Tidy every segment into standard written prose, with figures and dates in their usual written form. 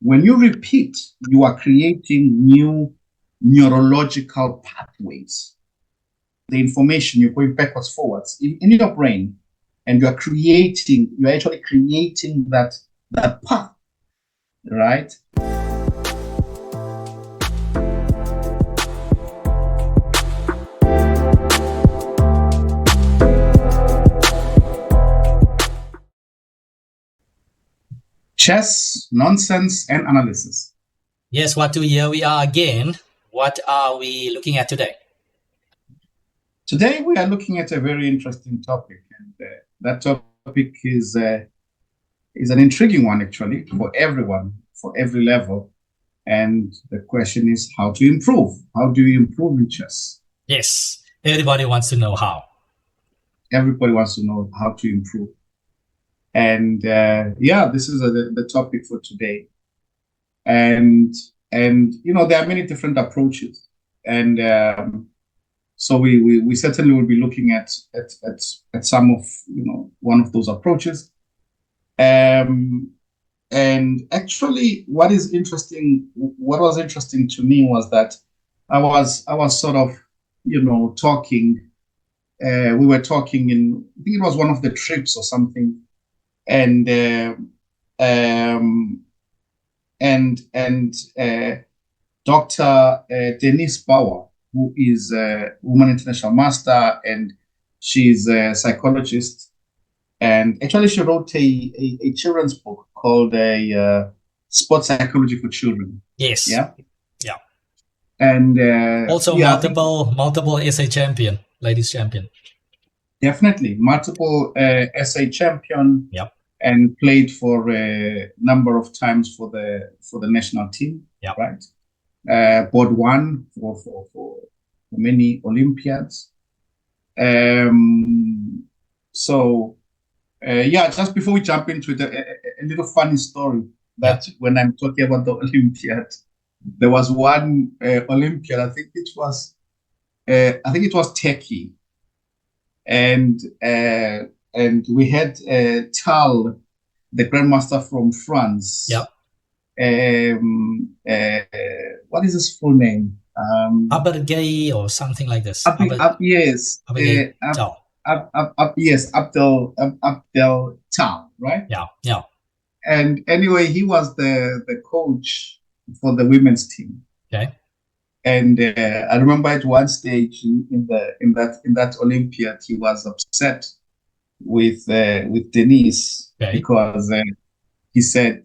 when you repeat, you are creating new neurological pathways. The information, you're going backwards, forwards in your brain, and you're actually creating that path, right? Chess, nonsense, and analysis. Yes, Watu, here we are again. What are we looking at today? Today we are looking at a very interesting topic, and that topic is an intriguing one, actually, for everyone, for every level. And the question is how to improve. How do you improve in chess? Yes, everybody wants to know how. Everybody wants to know how to improve. And this is the topic for today. And there are many different approaches, and so we certainly will be looking at some of one of those approaches. And actually, what was interesting to me was that I was sort of talking. We were talking in, I think it was one of the trips or something, and Dr. Denise Bauer, who is a Woman International Master, and she's a psychologist. And actually, she wrote a children's book called Sports Psychology for Children. Yes. Yeah. Yeah. And also multiple essay champion, ladies champion. Definitely multiple essay champion. Yep. And played for a number of times for the national team. Yep. Right. Board one for many Olympiads. Just before we jump into it, a little funny story that when I'm talking about the Olympiad, there was one Olympiad. I think it was Turkey, and we had Tal, the grandmaster from France. Yeah. What is his full name? Abergay or something like this. Yes. Yes, Abdel Tal, right? Yeah, yeah. And anyway, he was the coach for the women's team. Okay. And I remember at one stage in that Olympiad, he was upset with Denise because he said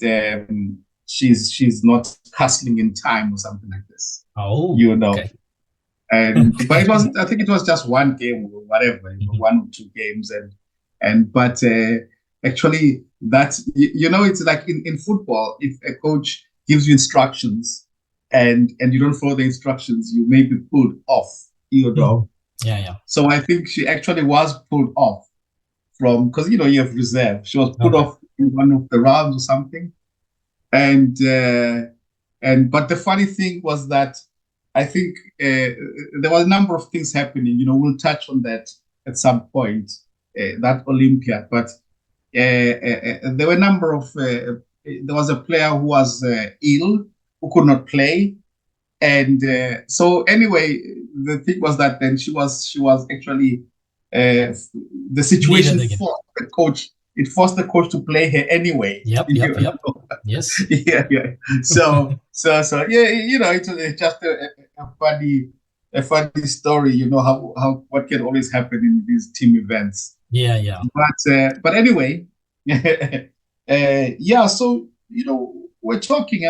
she's not hustling in time or something like this. Oh, okay. And but it wasn't. I think it was just one game or whatever, one or two games, but actually that's it's like in football, if a coach gives you instructions and you don't follow the instructions, you may be pulled off. Yeah. So I think she actually was pulled off from, because you have reserve. She was pulled off in one of the rounds or something, but the funny thing was that I think there was a number of things happening. We'll touch on that at some point, that Olympiad. But there were a number of. There was a player who was ill, who could not play, and so anyway, the thing was that then she was actually the situation forced the coach. It forced the coach to play her anyway. Yep. Yes. Yeah. So it's just a funny story. How what can always happen in these team events. Yeah. But anyway, So we're talking,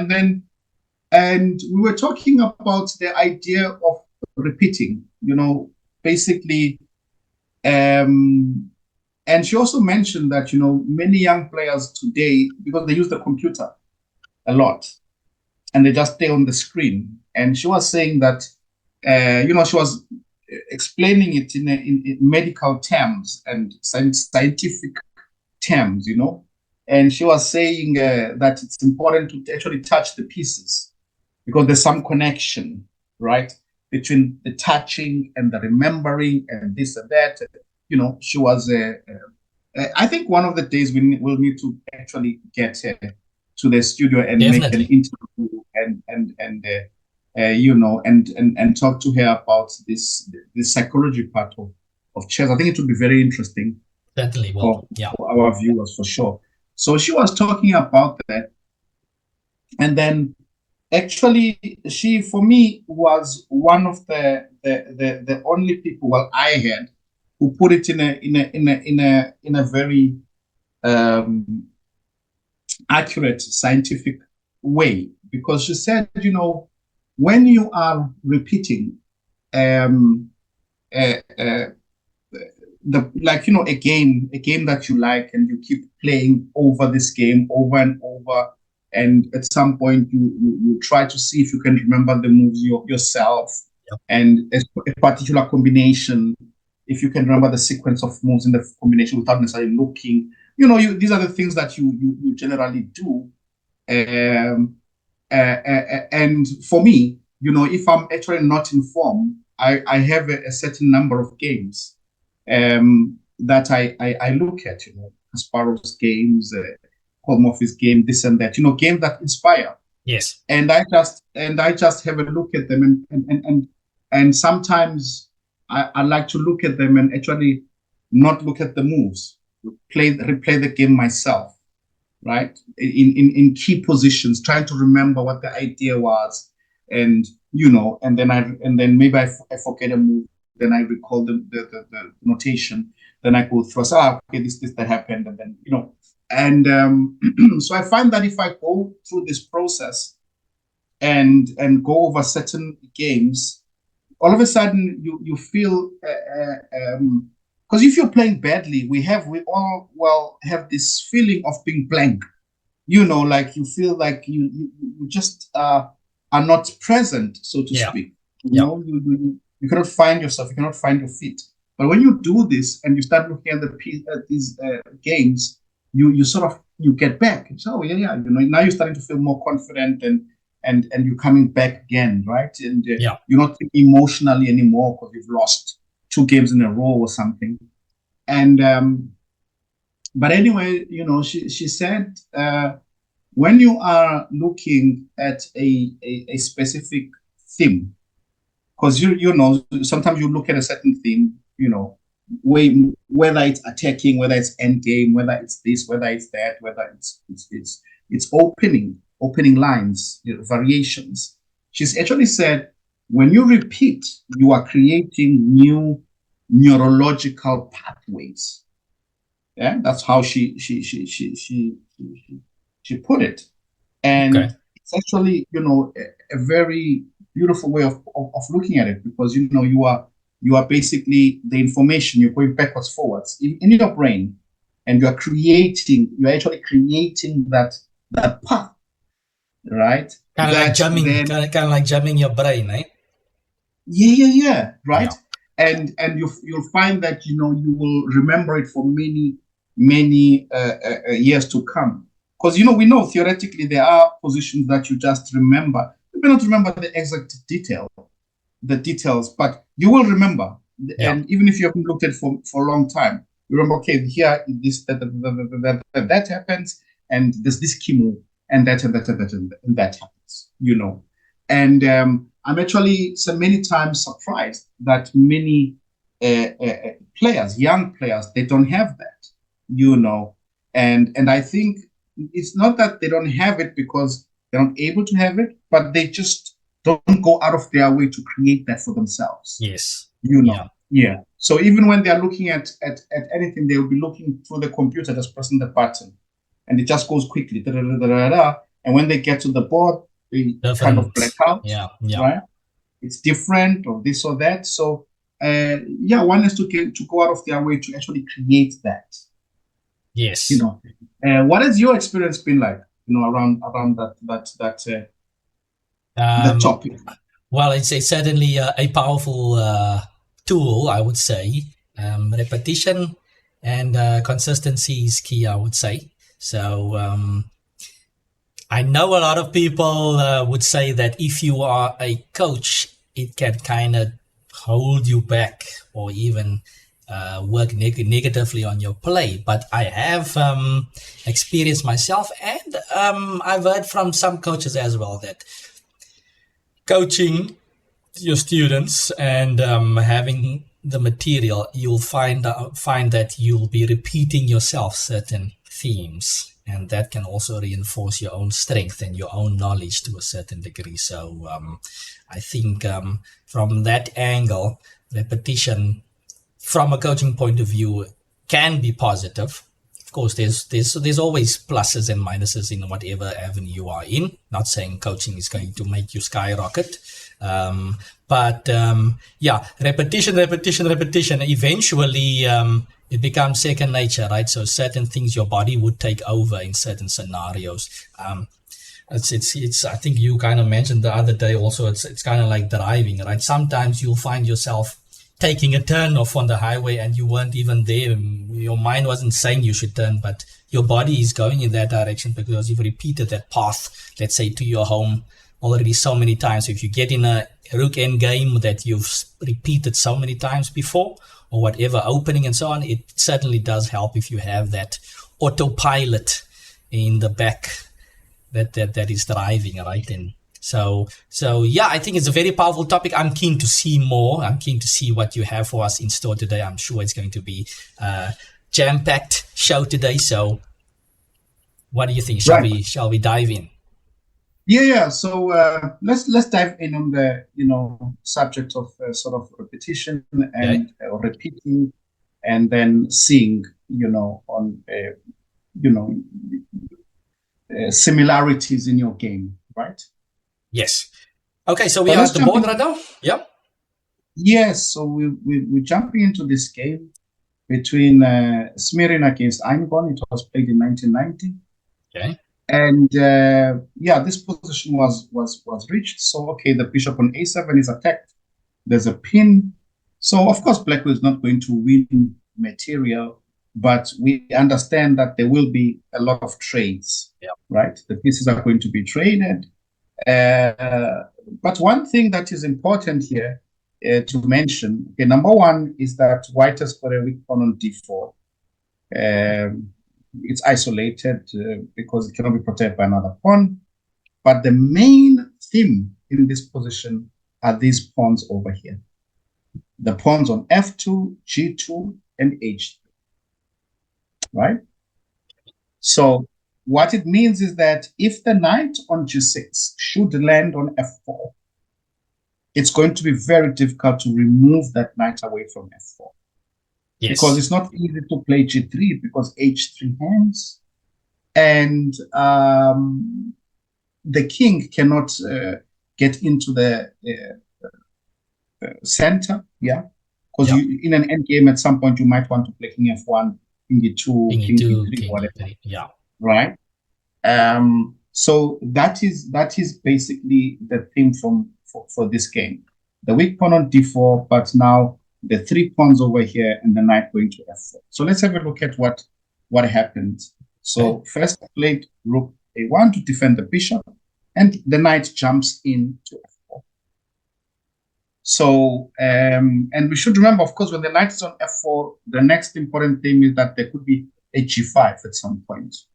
and we were talking about the idea of repeating. Basically, and she also mentioned that, many young players today, because they use the computer a lot and they just stay on the screen. And she was saying that, she was explaining it in medical terms and scientific terms, and she was saying that it's important to actually touch the pieces because there's some connection, right, between the touching and the remembering and this and that. She was I think one of the days we'll need to actually get to the studio and make an Definitely. interview and talk to her about this psychology part of chess. I think it would be very interesting Certainly will. for, Yeah. for our viewers for sure. So she was talking about that, and then actually she for me was one of the only people, well, I had, who put it in a very accurate scientific way, because she said, when you are repeating um, uh, uh, a game that you like, and you keep playing over this game over and over, and at some point you try to see if you can remember the moves yourself, Yep. and a particular combination, if you can remember the sequence of moves in the combination without necessarily looking, these are the things that you generally do. And for me, if I'm actually not informed, I have a certain number of games that I look at, Kasparov's games, Kolmov's game, this and that, games that inspire. Yes. And I just have a look at them, and sometimes I like to look at them and actually not look at the moves, replay the game myself, right? In key positions, trying to remember what the idea was, and and then maybe I forget a move, then I recall the notation, then I go through, okay, this that happened, and then and so I find that if I go through this process and go over certain games, all of a sudden you feel because if you're playing badly, we all have this feeling of being blank, like you feel like you just are not present, so to speak. You cannot find yourself, you cannot find your feet. But when you do this and you start looking at these games, you sort of get back. So yeah, now you're starting to feel more confident, and you're coming back again, right? And you're not thinking emotionally anymore because you've lost 2 games in a row or something. And but anyway, she said, when you are looking at a specific theme, because sometimes you look at a certain theme, whether it's attacking, whether it's end game, whether it's this, whether it's that, whether it's opening lines, variations. She's actually said, when you repeat, you are creating new neurological pathways. Yeah, that's how she put it. And it's actually, a very beautiful way of looking at it, because you are basically the information, you're going backwards, forwards in your brain, and you're actually creating that path, right? Kind of like jamming, kind of like jamming your brain, right? Yeah, right. And you'll find that you will remember it for many years to come, because we know theoretically there are positions that you just remember. You may not remember the exact details, but you will remember. And even if you haven't looked at it for a long time, you remember, okay, here this that happens, and there's this key move, and that happens, And I'm actually so many times surprised that many players, young players, they don't have that, and I think it's not that they don't have it because they're not able to have it, but they just don't go out of their way to create that for themselves. Yes. Yeah. So even when they're looking at anything, they'll be looking through the computer, just pressing the button, and it just goes quickly. And when they get to the board, they kind of black out. Right? It's different, or this or that. So one has to go out of their way to actually create that. Yes. What has your experience been like? Around that topic. Well, it's certainly a powerful tool, I would say. Repetition and consistency is key, I would say. So I know a lot of people would say that if you are a coach, it can kind of hold you back, or even work negatively on your play. But I have experienced myself, and I've heard from some coaches as well that coaching your students and having the material, you'll find that you'll be repeating yourself certain themes, and that can also reinforce your own strength and your own knowledge to a certain degree. So I think from that angle, repetition from a coaching point of view can be positive. Of course, there's always pluses and minuses in whatever avenue you are in. Not saying coaching is going to make you skyrocket, but yeah, repetition. Eventually, it becomes second nature, right? So certain things your body would take over in certain scenarios. It's. I think you kind of mentioned the other day also. It's kind of like driving, right? Sometimes you'll find yourself taking a turn off on the highway and you weren't even there. Your mind wasn't saying you should turn, but your body is going in that direction because you've repeated that path, let's say, to your home already so many times. If you get in a rook end game that you've repeated so many times before, or whatever opening and so on, it certainly does help if you have that autopilot in the back that is driving, right? And so yeah, I think it's a very powerful topic. I'm keen to see more. I'm keen to see what you have for us in store today. I'm sure it's going to be a jam-packed show today. So what do you think? Shall we dive in? Yeah. So let's dive in on the subject of sort of repetition and repeating, and then seeing on similarities in your game, right? Yes. Okay, so we are at the board right now. Yep. Yes. So we're jumping into this game between Smirin against Einborn. It was played in 1990. Okay. And this position was reached. So okay, the bishop on a7 is attacked. There's a pin. So of course, Black is not going to win material, but we understand that there will be a lot of trades. Yep. Right? The pieces are going to be traded. But one thing that is important here to mention, okay, number one is that White has got a weak pawn on d4. It's isolated because it cannot be protected by another pawn. But the main theme in this position are these pawns over here. The pawns on f2, g2, and h3. Right? So what it means is that if the knight on g6 should land on f4, it's going to be very difficult to remove that knight away from f4. Yes. Because it's not easy to play g3 because h3 hangs, and the king cannot get into the center, because in an endgame at some point you might want to play king f1, king e2, king e3, whatever, right? So that is basically the theme for this game. The weak pawn on d4, but now the 3 pawns over here and the knight going to f4. So let's have a look at what happened. So first I played rook a1 to defend the bishop, and the knight jumps in to f4. So and we should remember, of course, when the knight is on f4, the next important thing is that there could be a g5 at some point,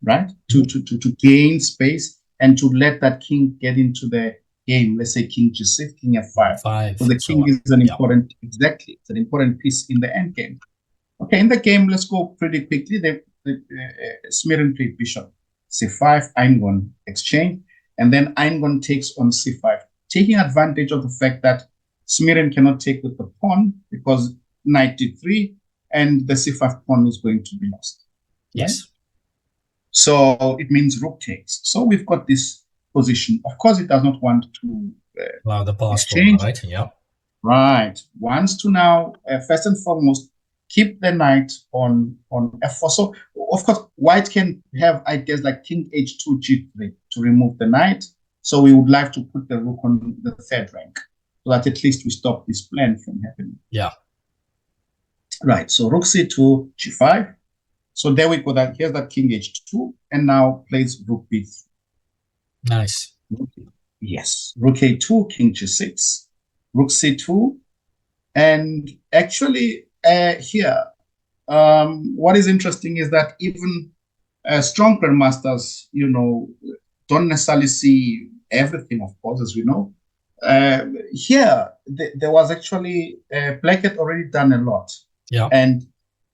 right? To gain space and to let that king get into the game. Let's say king g6, king f5. So the king is an important, exactly, it's an important piece in the end game. Okay, in the game, let's go pretty quickly. The Smirin played bishop c5, Einborn exchange, and then Einborn takes on c5, taking advantage of the fact that Smirin cannot take with the pawn because knight d3 and the c5 pawn is going to be lost. Yes. Right? So it means rook takes. So we've got this position. Of course, it does not want to allow the pass forward, right? Yeah. Right. Wants to now, first and foremost, keep the knight on f4. So, of course, White can have ideas like king h2, g3 to remove the knight. So we would like to put the rook on the third rank so that at least we stop this plan from happening. Yeah. Right. So rook c2, g5. So there we go. Here's that king h2, and now plays rook b3. Nice. Yes. Rook a2, king g6, rook c2. And actually, here, what is interesting is that even strong grandmasters, don't necessarily see everything, of course, as we know. Here, there was actually Black had already done a lot. Yeah. And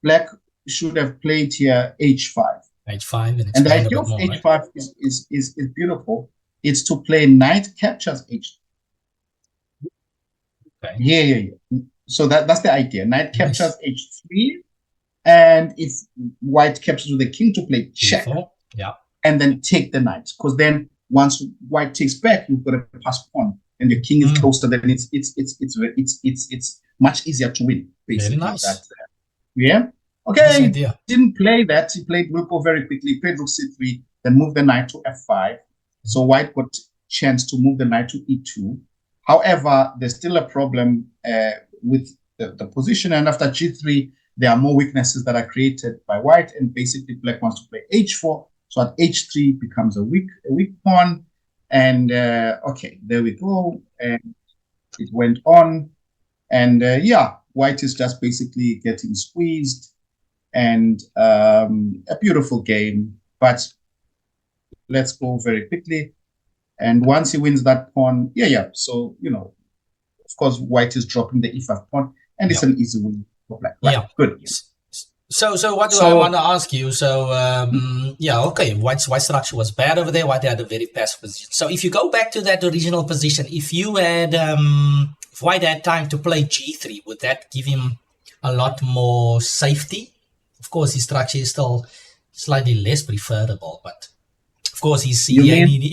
Black should have played here H5. H5 and the idea of H5 right? is beautiful. It's to play knight captures H. Okay. Yeah. So that's the idea. Knight captures H3, and if white captures with the king to play check, yeah, and then take the knight. Because then once white takes back, you've got a pass pawn, and your king is closer. Then it's much easier to win. Basically, very nice. Yeah. Okay. Nice didn't play that. He played Wilco very quickly. Played rook c3, then moved the knight to f5. So white got chance to move the knight to e2. However, there's still a problem with the position, and after g3, there are more weaknesses that are created by white, and basically black wants to play h4. So at h3 becomes a weak pawn, and okay, there we go, and it went on, and yeah, white is just basically getting squeezed, and a beautiful game. But let's go very quickly. And once he wins that pawn, yeah. So, of course, white is dropping the e5 pawn, and it's an easy win for black. Right? Yeah. Good. So what do I want to ask you? So, yeah, okay, white's structure was bad over there. White had a very passive position. So if you go back to that original position, if you had, if white had time to play g3, would that give him a lot more safety? Of course, his structure is still slightly less preferable, but of course, he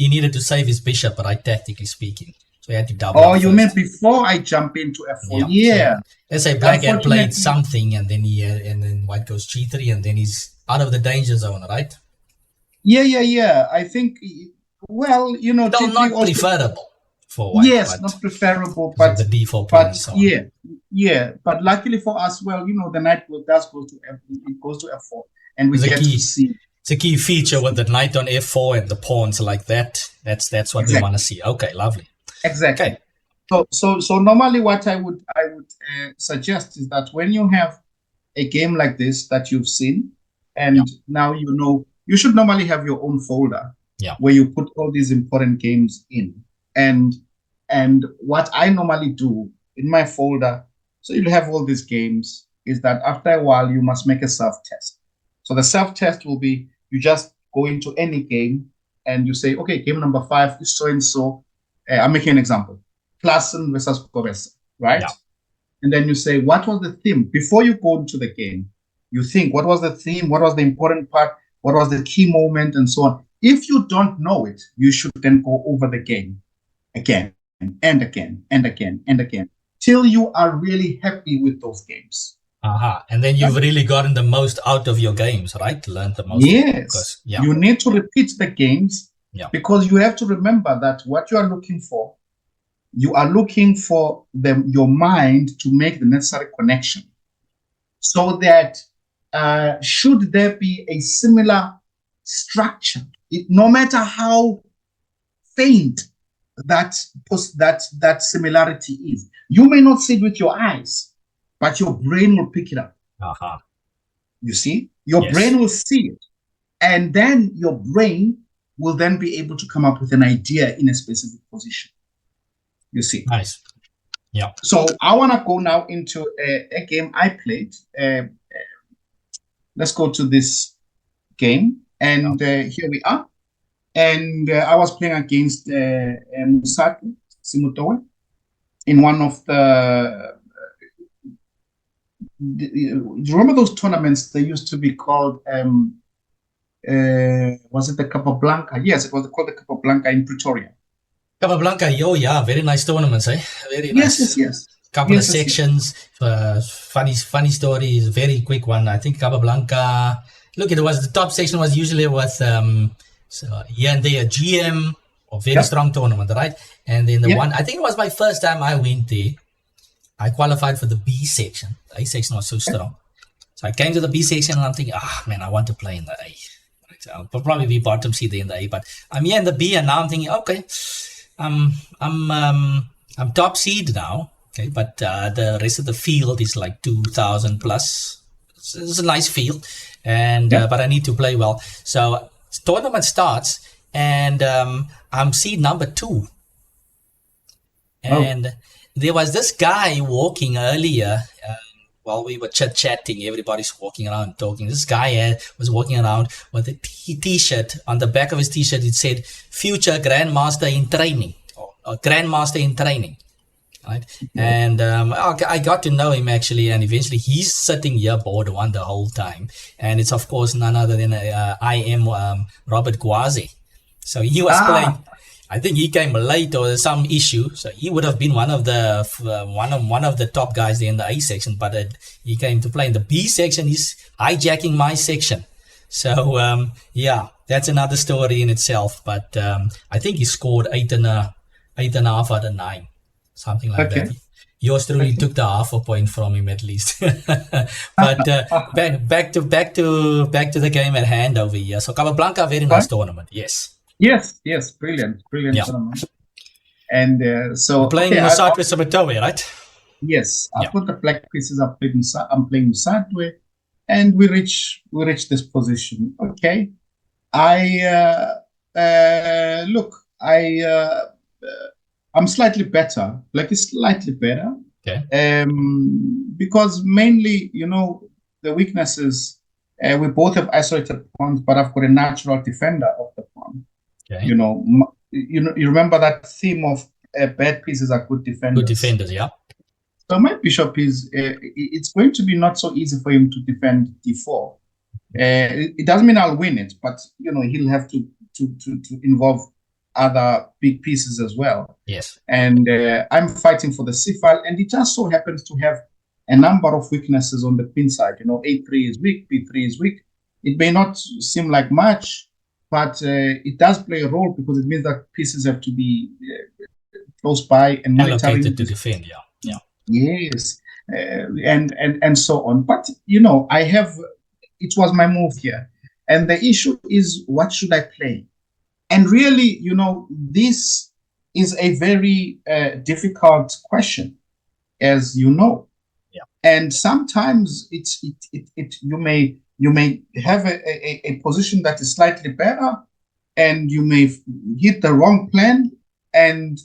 needed to save his bishop, right, tactically speaking. So he had to double. Oh, you meant before I jump into f4? Yeah. So let's say black had played something, and then white goes g3, and then he's out of the danger zone, right? Yeah. I think, well, still not preferable for white. Yes, not preferable, but the default. But so yeah. But luckily for us, well, the knight does go to f4, and we get to see. It's a key feature with the knight on f4 and the pawns like that. That's what we want to see. Okay, lovely. Exactly. Okay. So normally what I would suggest is that when you have a game like this that you've seen, and now you should normally have your own folder where you put all these important games in. And what I normally do in my folder, so you'll have all these games, is that after a while you must make a self-test. So the self-test will be, you just go into any game and you say, okay, game number 5 is so-and-so. I'm making an example. Klassen versus Kobese, right? Yeah. And then you say, what was the theme? Before you go into the game, you think, what was the theme? What was the important part? What was the key moment? And so on. If you don't know it, you should then go over the game again and again and again and again till you are really happy with those games. And then you've really gotten the most out of your games, right? Learned the most. Yes. You need to repeat the games because you have to remember that what you are looking for, you are looking for your mind to make the necessary connection so that should there be a similar structure, no matter how faint that similarity is, you may not see it with your eyes, but your brain will pick it up. You see? Your brain will see it. And then your brain will then be able to come up with an idea in a specific position. You see? Nice. Yeah. So I want to go now into a game I played. Let's go to this game. And here we are. And I was playing against Musatu Simutowe in one of the... Do you remember those tournaments? They used to be called, was it the Capablanca? Yes, it was called the Capablanca in Pretoria. Capablanca, yeah, very nice tournaments, eh? Very nice. Yes. Couple of sections, funny stories, very quick one. I think Capablanca, look, the top section was usually with here and there a GM or very strong tournament, right? And then the one, I think it was my first time I went there. I qualified for the B section. The A section was so strong. So I came to the B section and I'm thinking, man, I want to play in the A. I'll probably be bottom seed in the A, but I'm here in the B and now I'm thinking, okay, I'm top seed now. Okay, but the rest of the field is like 2,000 plus. It's a nice field, and but I need to play well. So tournament starts, and I'm seed number 2, Oh, and there was this guy walking earlier. While we were chatting, everybody's walking around talking. This guy was walking around with a t-shirt. On the back of his t-shirt, it said "Future Grandmaster in Training" or "Grandmaster in Training." Right, and I got to know him actually, and eventually he's sitting here board one the whole time, and it's of course none other than I am Robert Guazi. So he was playing. I think he came late or some issue, so he would have been one of the one of the top guys there in the A section. But he came to play in the B section. He's hijacking my section, so yeah, that's another story in itself. But I think he scored 8.5 out of 9, something like okay. that. Yours truly took the half a point from him at least. But back to the game at hand over here. So Capablanca, very nice tournament. Yes. Yes, brilliant tournament. And so you're playing Musatwe Samatoe, right? Yes, I've got the black pieces. I'm playing Musatwe, and we reach this position. Okay, look, I'm slightly better. Black is slightly better. Okay. Because mainly, the weaknesses. We both have isolated pawns, but I've got a natural defender of the pawn. Okay. You remember that theme of bad pieces are good defenders. Good defenders, yeah. So my bishop is, it's going to be not so easy for him to defend d4. It doesn't mean I'll win it, but he'll have to involve other big pieces as well. Yes. And I'm fighting for the c file, and it just so happens to have a number of weaknesses on the queen side. a3 is weak, b3 is weak. It may not seem like much, but it does play a role because it means that pieces have to be close by and allocated to defend. Yeah. Yes, and so on. But it was my move here, and the issue is, what should I play? And really, this is a very difficult question, as you know. Yeah. And sometimes you may have a position that is slightly better, and you may hit the wrong plan, and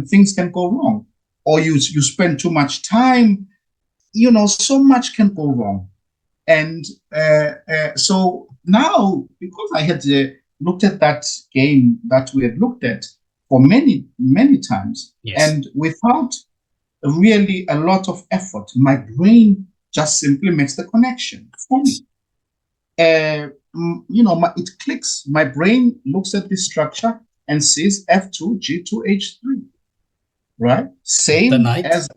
things can go wrong, or you spend too much time. So much can go wrong. And so now, because I had looked at that game that we had looked at for many times, yes, and without really a lot of effort, my brain just simply makes the connection for me. It clicks. My brain looks at this structure and sees f2, g2, h3, right? Same as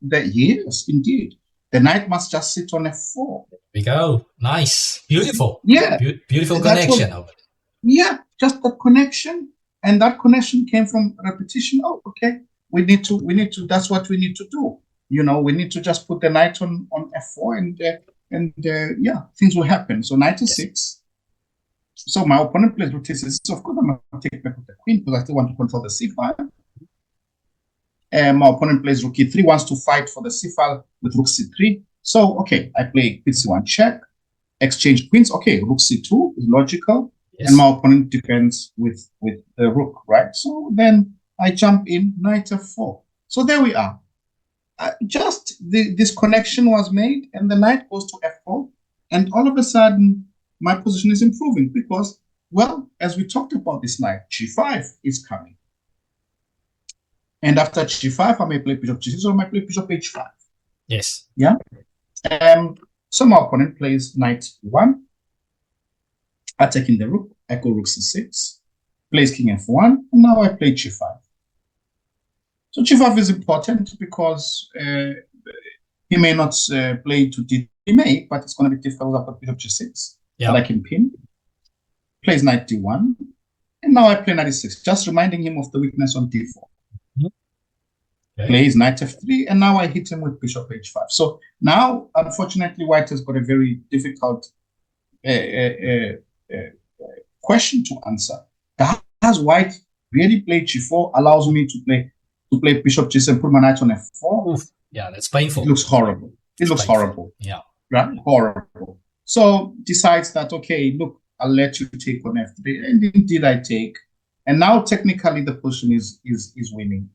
the yes, indeed. The knight must just sit on f4. There we go. Nice. Beautiful. Yeah. Beautiful connection. Yeah, just the connection. And that connection came from repetition. Oh, okay. We need to, that's what we need to do. We need to just put the knight on f4 and yeah, things will happen. So knight e6. Yes. So my opponent plays rook c6. So of course I'm going to take back with the queen because I still want to control the c file. My opponent plays rook e3, wants to fight for the c file with rook c3. So, okay, I play queen c1 check, exchange queens. Okay, rook c2 is logical. Yes. And my opponent defends with the rook, right? So then I jump in, knight f4. So there we are. This connection was made, and the knight goes to f4. And all of a sudden, my position is improving because, well, as we talked about this knight, g5 is coming. And after g5, I may play bishop g6 or I may play bishop h5. Yes. Yeah. So my opponent plays knight e1, attacking the rook. I go rook c6, plays king f1, and now I play g5. So g5 is important because he may not play to d. He may, but it's going to be difficult after bishop g6. Yeah. But I can pin. Plays knight d1, and now I play knight e6, just reminding him of the weakness on d4. Okay. Plays knight f3, and now I hit him with bishop h5. So now, unfortunately, white has got a very difficult question to answer. Does white really play g4? Allows me to to play bishop g7, put my knight on f4. Oof. Yeah, that's painful. It looks horrible. It looks painful. horrible. Yeah. Right? Horrible. So decides that, okay, look, I'll let you take on f3. And indeed I take. And now technically the position is winning.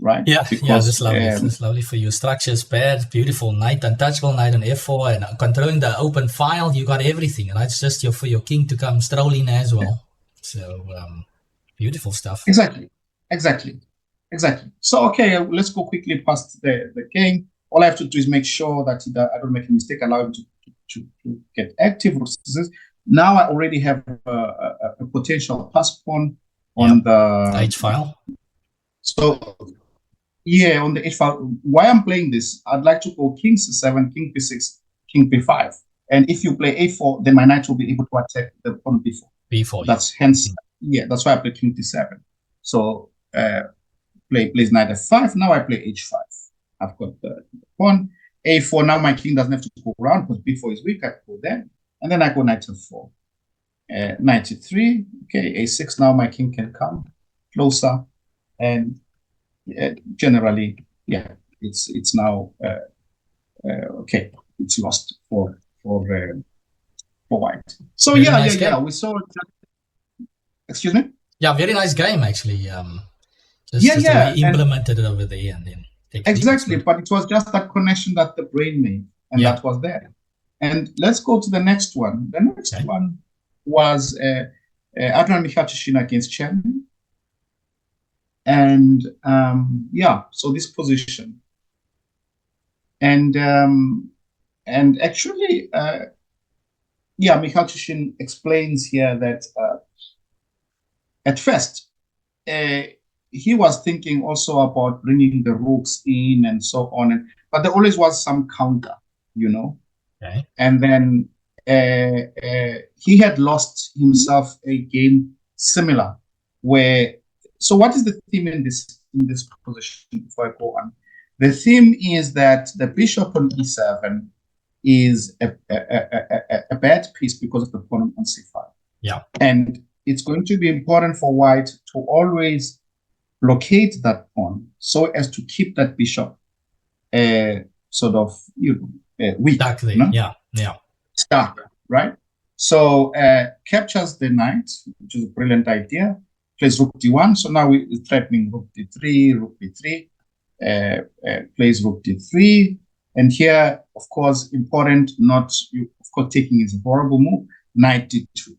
Right? Yeah, because, that's lovely. That's lovely for you. Structure's bad, beautiful knight, untouchable knight on f4, and controlling the open file, you got everything. And it's just for your king to come strolling as well. So beautiful stuff. Exactly. So okay, let's go quickly past the king. All I have to do is make sure that I don't make a mistake, allow him to get active. Now I already have a potential pass pawn on the H file. So yeah, on the H file. Why I'm playing this, I'd like to go king c7, king b6, king b5. And if you play a4, then my knight will be able to attack the pawn b4. b4. That's hence, that's why I play king d7. So plays knight f5. Now I play h5. I've got the pawn. a4. Now my king doesn't have to go around because b4 is weak. I go there, and then I go knight f4. Knight e3. Okay, a6. Now my king can come closer, and generally, yeah, it's now okay. It's lost for white. So very nice we saw. Excuse me. Yeah, very nice game actually. Just the way he implemented it over there, and then exactly. But it was just that connection that the brain made, and that was there. And let's go to the next one. The next one was Adnan Mikhailchishin against Chen. And so this position, and actually, Mikhailchishin explains here that at first he was thinking also about bringing the rooks in and so on, but there always was some counter, Okay. And then he had lost himself a game similar where. So what is the theme in this position before I go on? The theme is that the bishop on e7 is a bad piece because of the pawn on c5. Yeah. And it's going to be important for white to always blockade that pawn so as to keep that bishop sort of weak. Stuck there. Yeah. Stuck, right? So captures the knight, which is a brilliant idea. Plays rook d1, so now we're threatening rook d3, rook b3, plays rook d3, and here, of course, important, of course, taking is a horrible move, knight d2,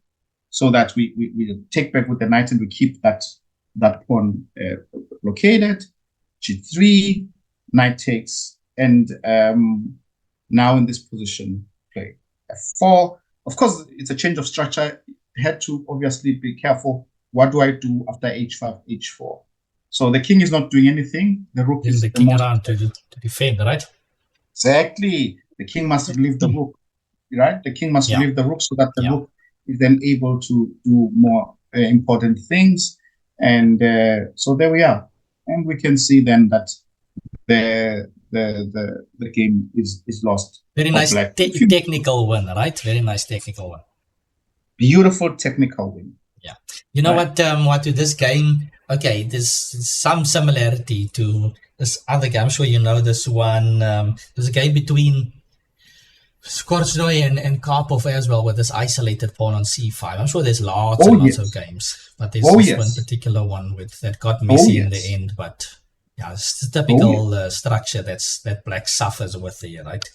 so that we take back with the knight and we keep that pawn blockaded, g3, knight takes, and now in this position, play f4. Of course, it's a change of structure, had to obviously be careful. What do I do after h5, h4? So the king is not doing anything. The rook is the king around to defend, right? Exactly. The king must leave the rook, right? The king must leave the rook so that the rook is then able to do more important things. And so there we are. And we can see then that the game is lost. Very nice technical win, right? Very nice technical win. Beautiful technical win. Yeah. You know what, Watu, this game, okay, there's some similarity to this other game. I'm sure you know this one. There's a game between Skorznoi and Karpov as well with this isolated pawn on c5. I'm sure there's lots and lots of games, but there's this one particular one that got messy in the end. But yeah, it's the typical structure that black suffers with here, right?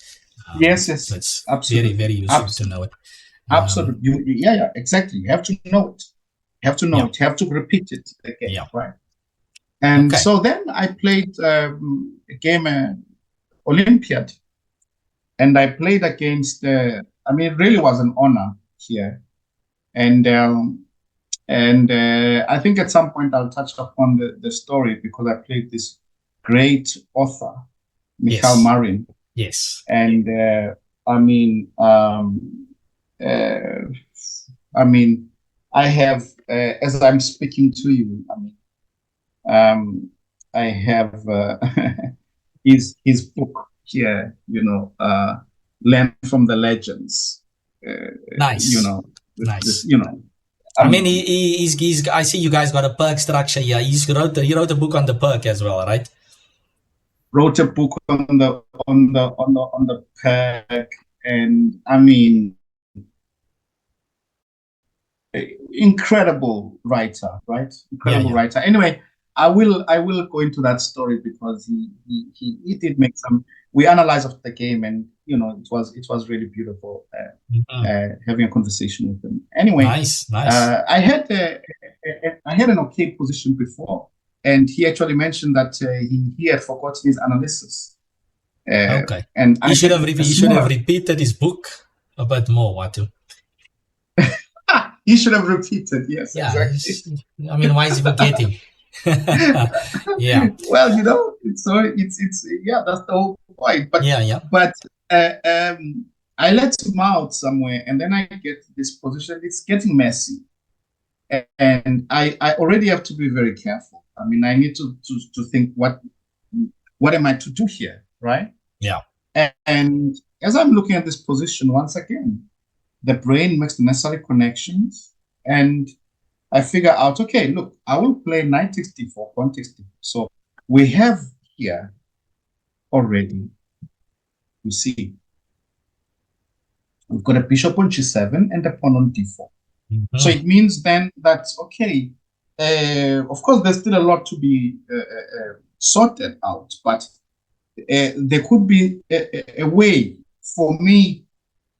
Yes. So it's absolutely. very, very useful to know it. Absolutely. Exactly. You have to know it. You have to know it. You have to repeat it again, right? And so then I played a game, Olympiad, and I played against. It really was an honor here, and I think at some point I'll touch upon the story because I played this great author, Michal Marin. Yes. And I have, as I'm speaking to you, I have his book here, Learn from the Legends. Nice. Nice. I mean, he's I see you guys got a perk structure here. He wrote a book on the perk as well, right? Wrote a book on the pack, and I mean, incredible writer, right? Incredible writer. Anyway, I will go into that story because he did make some. We analyzed after the game, and it was really beautiful having a conversation with him. Anyway, nice. I had an okay position before, and he actually mentioned that he had forgotten his analysis. Okay, and he should have repeated his book a bit more, Watu. He should have repeated. Yes, yeah, exactly. I mean, why is he forgetting? Yeah. Well, it's yeah, that's the whole point. But But I let him out somewhere, and then I get this position. It's getting messy, and I already have to be very careful. I mean, I need to think what am I to do here, right? Yeah. And as I'm looking at this position once again, the brain makes the necessary connections, and I figure out, okay, look, I will play knight takes d4, pawn takes d4. So we have here already, you see, we've got a bishop on g7 and a pawn on d4. Mm-hmm. So it means then that, okay, of course, there's still a lot to be sorted out, but there could be a way for me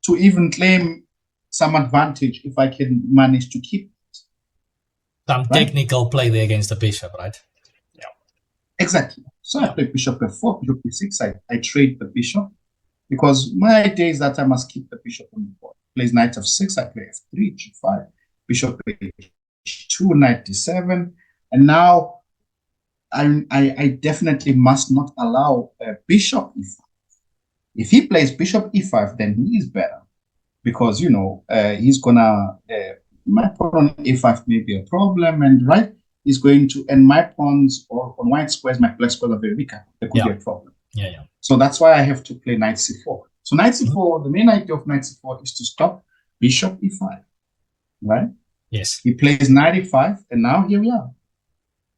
to even claim some advantage if I can manage to keep it. Some technical play there against the bishop, right? Yeah. Exactly. So I play bishop f4, bishop e6. I trade the bishop because my idea is that I must keep the bishop on the board. Plays knight f6, I play f3, g5, bishop h2, knight d7, and now I definitely must not allow bishop e5. If he plays bishop e5, then he is better because he's gonna my pawn on a5 may be a problem, and he's going to, and my pawns or on white squares, my black squares are very weak. There could be a problem. Yeah. So that's why I have to play knight c4. So knight c4, the main idea of knight c4 is to stop bishop e5, right? Yes. He plays knight e5, and now here we are.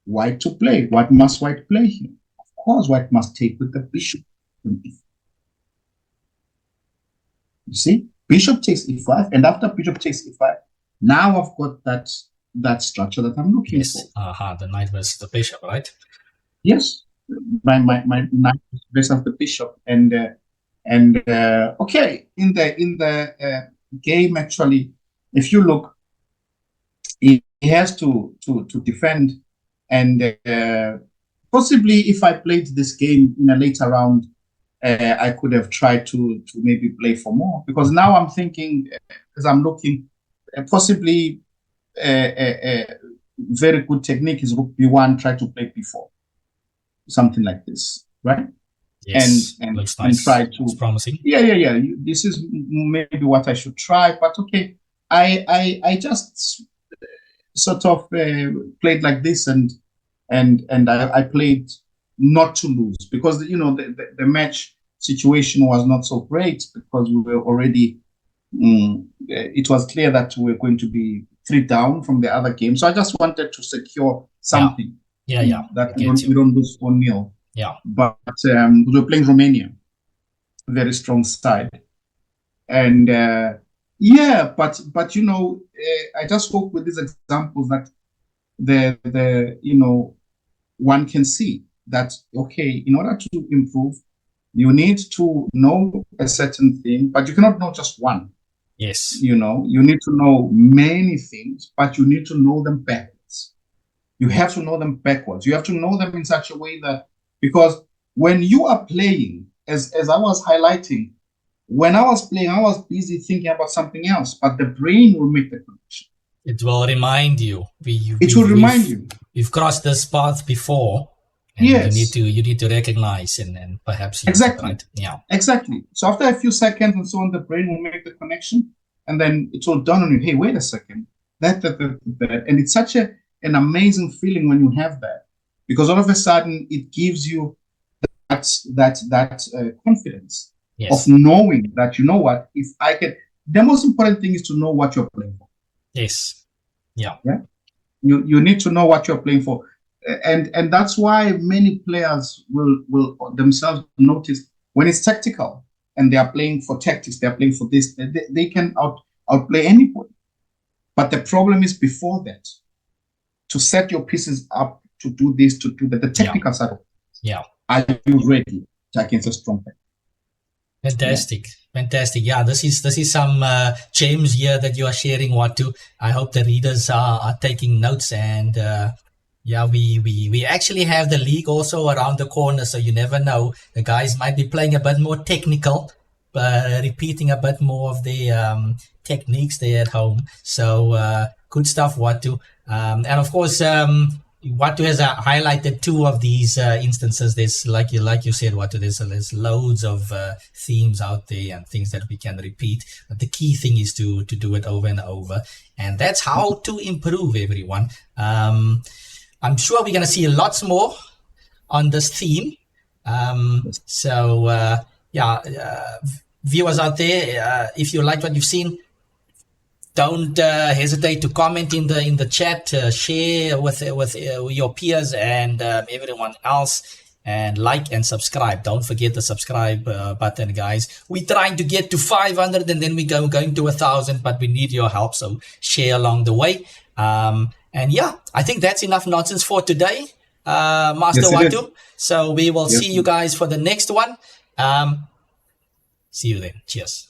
White to play. What must white play here? Of course, white must take with the bishop. You see, bishop takes e5, and after bishop takes e5, now I've got that structure that I'm looking for. The knight versus the bishop, right? Yes, my knight versus the bishop, and okay, in the game actually, if you look, he has to defend, and possibly if I played this game in a later round, I could have tried to maybe play for more, because now I'm thinking, as I'm looking, possibly a very good technique is rook b1, try to play b4, something like this, right? Yes, and looks nice. And try to. It's promising. Yeah. This is maybe what I should try, but okay, I just sort of played like this, and I played not to lose, because the match situation was not so great, because we were already it was clear that we were going to be 3 down from the other game, so I just wanted to secure something. That we don't lose 4-0. Yeah, but we were playing Romania, very strong side, and but I just hope with these examples that the one can see that, okay, in order to improve, you need to know a certain thing, but you cannot know just one. Yes. You need to know many things, but you need to know them backwards. You have to know them backwards. You have to know them in such a way that, because when you are playing, as I was highlighting, when I was playing, I was busy thinking about something else, but the brain will make the connection. It will remind you. It will remind you. You've crossed this path before. And yes. You need to recognize and perhaps exactly. Right? Yeah. Exactly. So after a few seconds and so on, the brain will make the connection, and then it will dawn on you, hey, wait a second. That. And it's such an amazing feeling when you have that, because all of a sudden it gives you that confidence of knowing that, if I can, the most important thing is to know what you're playing for. Yes. Yeah. Yeah. You need to know what you're playing for. And that's why many players will themselves notice when it's tactical and they are playing for tactics, they're playing for this, they can outplay anybody. But the problem is before that, to set your pieces up to do this, to do that, the technical side of it. Yeah. Are you ready against a strong player? Fantastic. Fantastic. Yeah, this is some gems here that you are sharing, Watu. I hope the readers are taking notes. And yeah, we actually have the league also around the corner, so you never know. The guys might be playing a bit more technical, repeating a bit more of the techniques there at home. So good stuff, Watu. And of course, Watu has highlighted two of these instances. There's like you said, Watu. There's loads of themes out there and things that we can repeat. But the key thing is to do it over and over, and that's how to improve, everyone. I'm sure we're gonna see lots more on this theme. So viewers out there, if you like what you've seen, don't hesitate to comment in the chat, share with your peers and everyone else, and like and subscribe. Don't forget the subscribe button, guys. We're trying to get to 500 and then we're going to 1,000, but we need your help, so share along the way. And yeah, I think that's enough nonsense for today, Master Watu. So we will see you guys for the next one. See you then. Cheers.